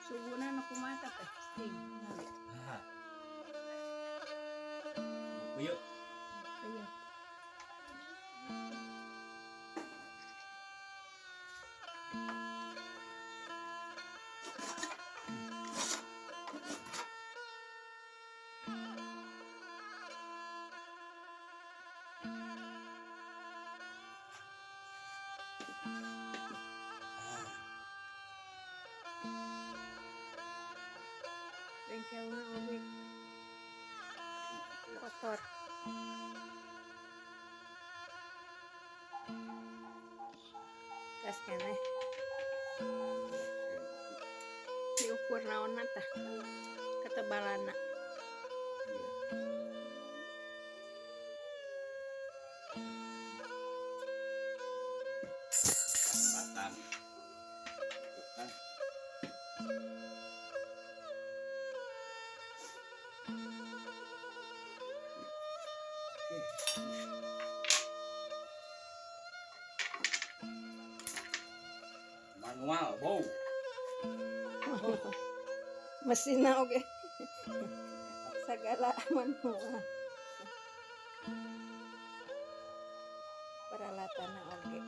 Subunan aku mata teh. Sing. Ah. Buyuk. Iya. Bengkelnya oge kotor. Gas keneh. Diukur naonna tah? Ketebalanna. Batang. Kan. Manual, wow. Mesinna oge. Segala manual. Peralatanna oge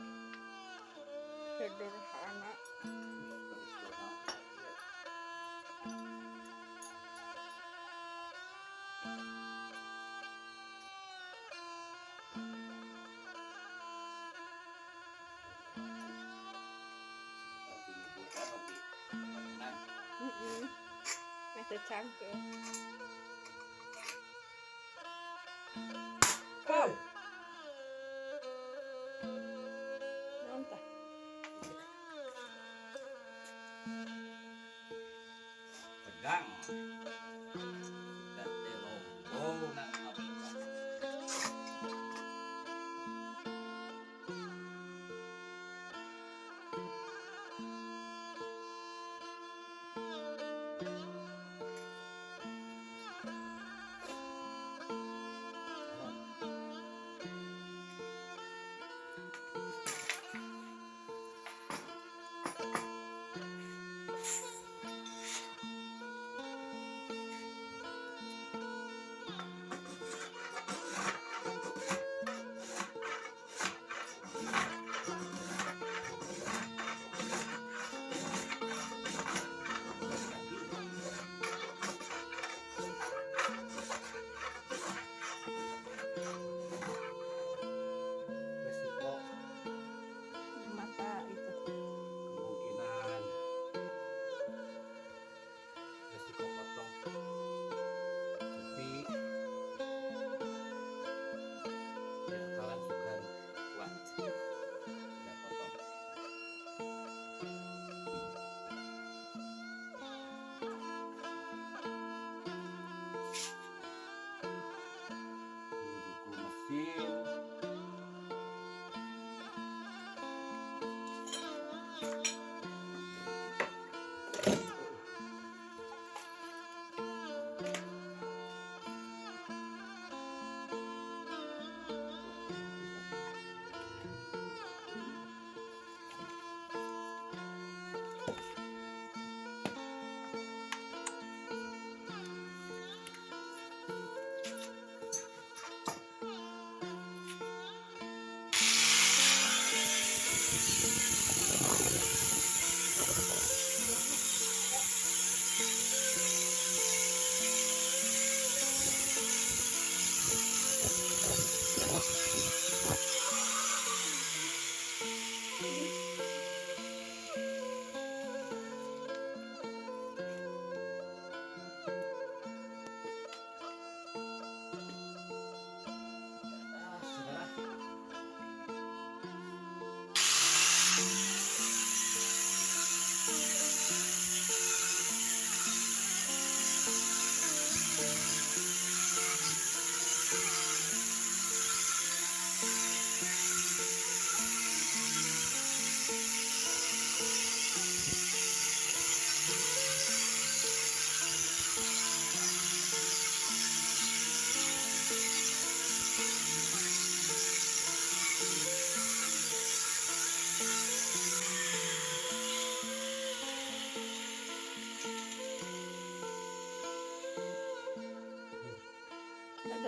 sederhana. Masih cangkeh. Oh. Naon tah? Pegang. Gede wow nang abis.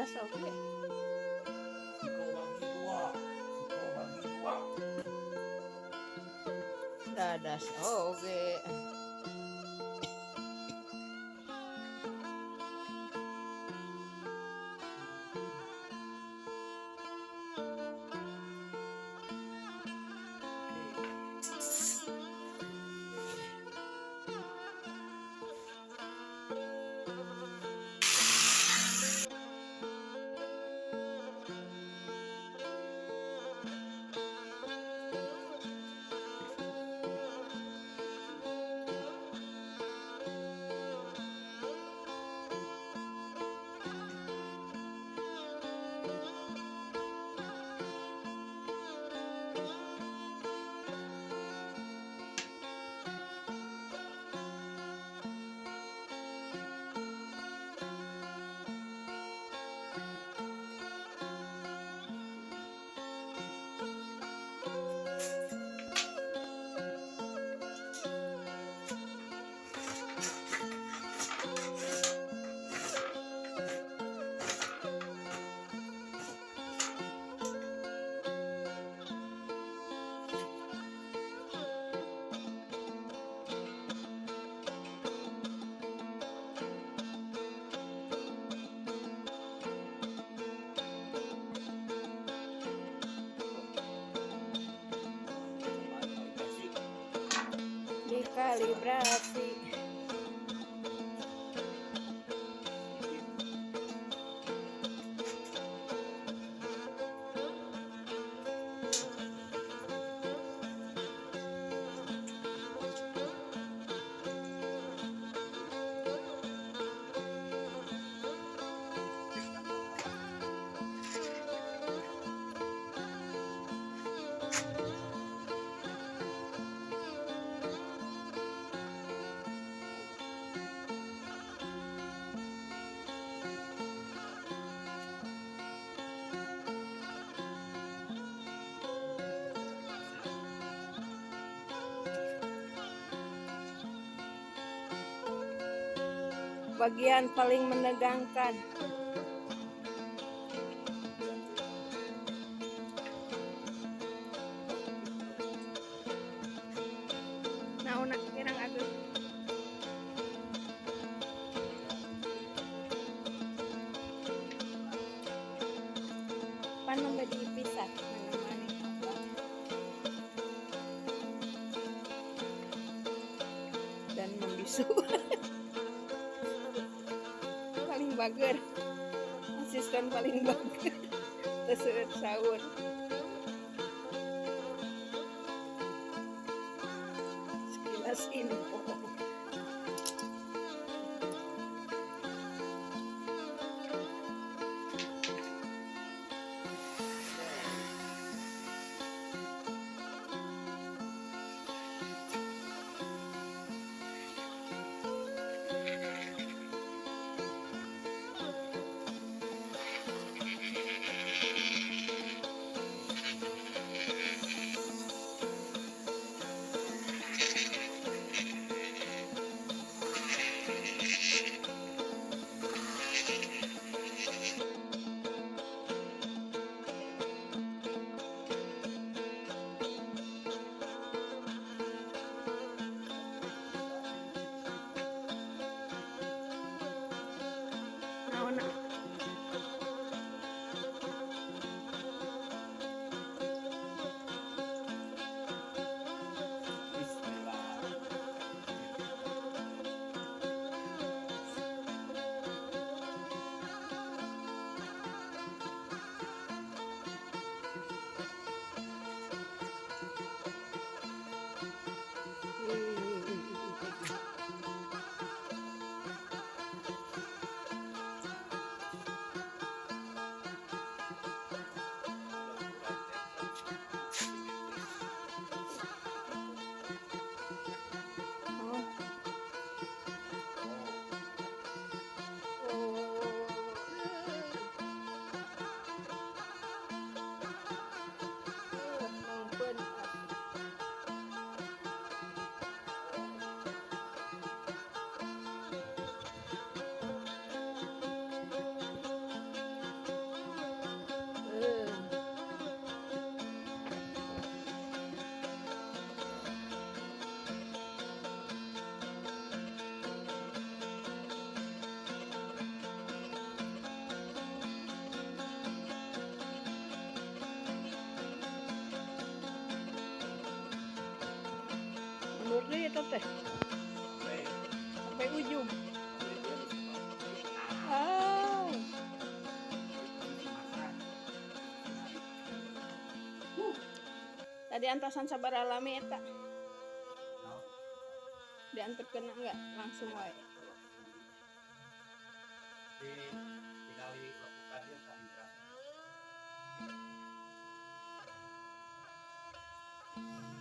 dadas oke. Kau bagi dua. Kau bagi dua. Dadas oke. Dikalibrasi. Bagian paling menegangkan. Nah, nak kirang aku. Pan nambah dipisah mana-mana. Dan membisu. Paling bager, asisten paling bager. Terseret sahur. Sekilas info. teh Sampai sampai ujung. dia Ah, makan. tadi antasan sabar alami eta Nah, diantar kena enggak langsung wae. tinggal dilakukan dia tadi berasa.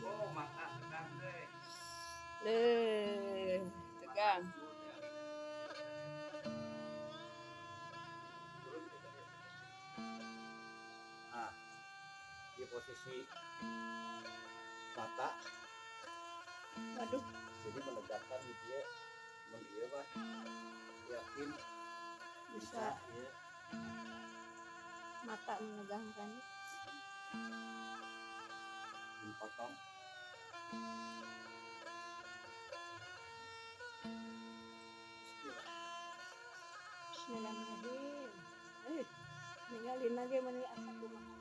Oh, makan sedang deh. Tegang. Nah, di posisi mata, Waduh, jadi menegakkan dia, dia mah yakin bisa ya. mata menegangkan. Dipotong. Bismillahirrahmanirrahim. Ninggalin lagi mani asa kumaha.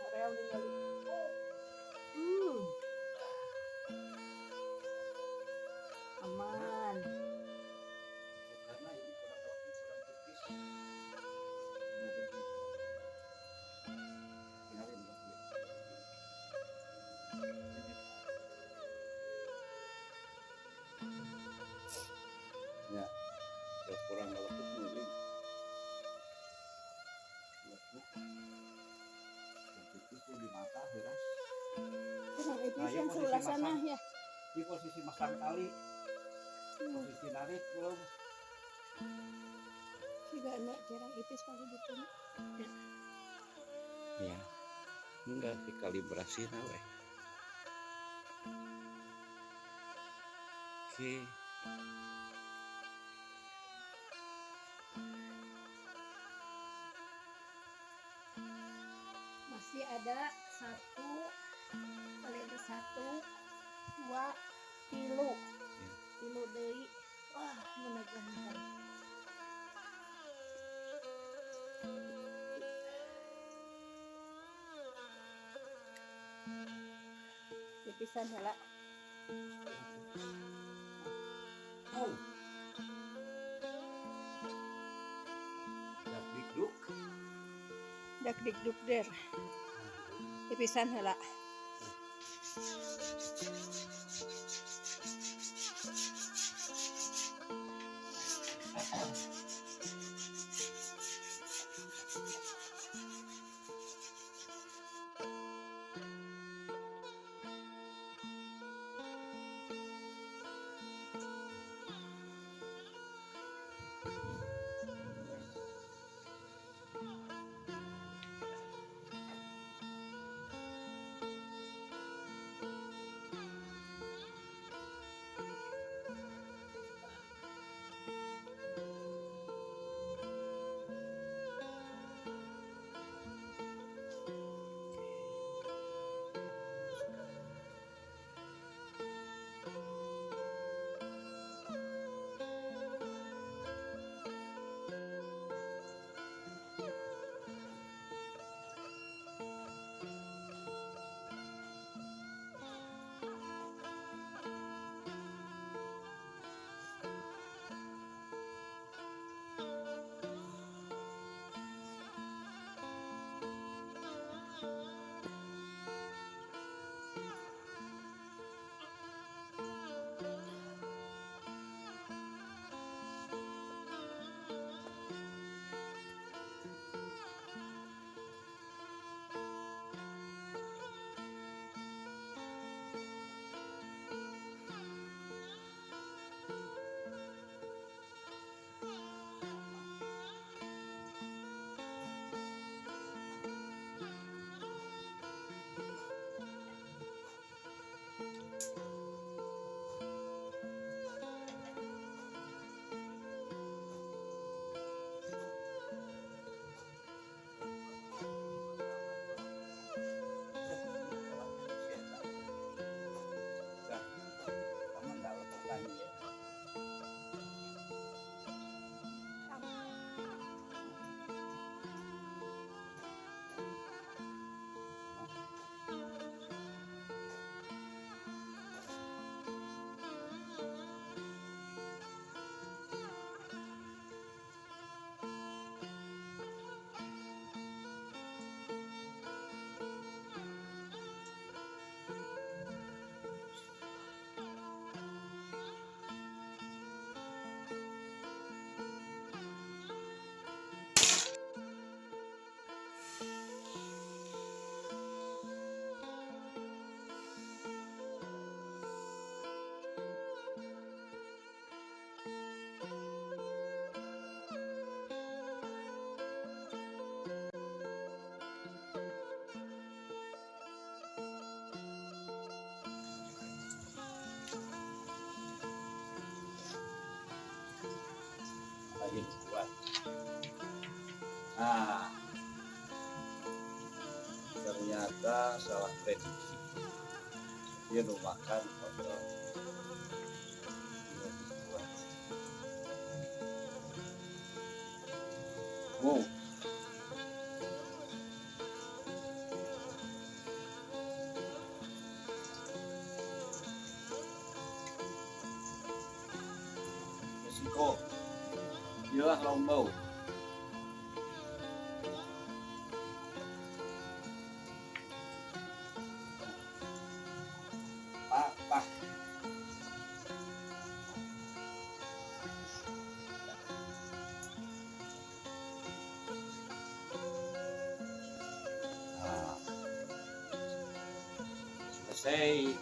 Areal ninggalin. Aman. Karena ini kurang tipis. Tinggalin lagi. Ya, kurang lekuk muling. Lekuk. Tipis di mata, beras. Kurang Nah, ipis ya yang posisi sebelah sana masang. ya. Di posisi masang kali, posisi narik belum. Juga enak jarang ipis pakai gitu. Ya, enggak dikalibrasi nawe. Oke. Masih ada 1 kali ada 1, 2, 3. Tilu deui. Wah, menegangkan. Pipisan heula. Oh. Dak dikduk. Dak dikduk der. Pipisan heula. ternyata salah prediksi. Dia mau makan atau dia dibuat. Wow. Resiko. Ialah lombok. Apa? Nah, selesai